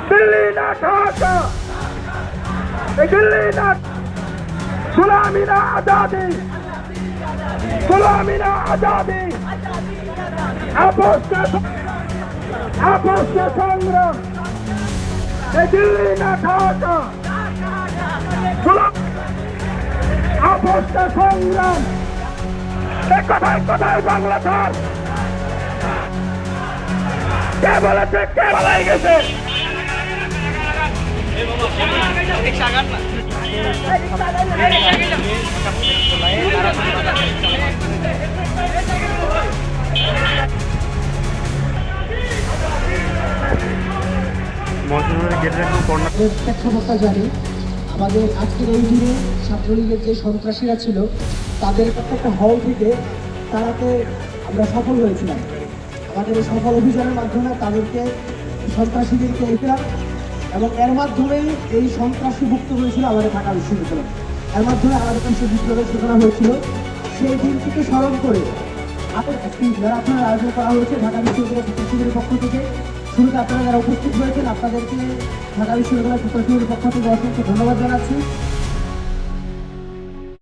दिल्ली ना ढाका, दिल्ली ना गुलामी ना आजादी, गुलामी ना आजादी, आपस का संग्राम, दिल्ली ना ढाका, आपस का संग्राम, কোথায় কোথায় বাংলাদেশ কে বলেছে, কে বলাই গেছে? প্রেক্ষাপটটা জানি, আমাদের আজকের এই দিনে ছাত্রলীগের যে সন্ত্রাসীরা ছিল তাদের প্রত্যেকটা হল থেকে তাড়াতে আমরা সফল হয়েছিলাম। আমাদের এই সফল অভিযানের মাধ্যমে তাদেরকে সন্ত্রাসীদেরকে এটাম এবং এর মাধ্যমেই এই সন্ত্রাসী মুক্ত হয়েছিল আমাদের ঢাকা বিশ্ববিদ্যালয়। এর মাধ্যমে আমাদের কাছে বিপ্লবের সূচনা হয়েছিল। সেই দিনটিকে স্মরণ করে একটি ম্যারাথনের আয়োজন করা হয়েছে ঢাকা বিশ্ববিদ্যালয় ছাত্র শিবিরের পক্ষ থেকে। শুরুতে আপনারা যারা উপস্থিত হয়েছেন আপনাদেরকে ঢাকা বিশ্ববিদ্যালয় ছাত্র শিবিরের পক্ষ থেকে অসংখ্য ধন্যবাদ জানাচ্ছি।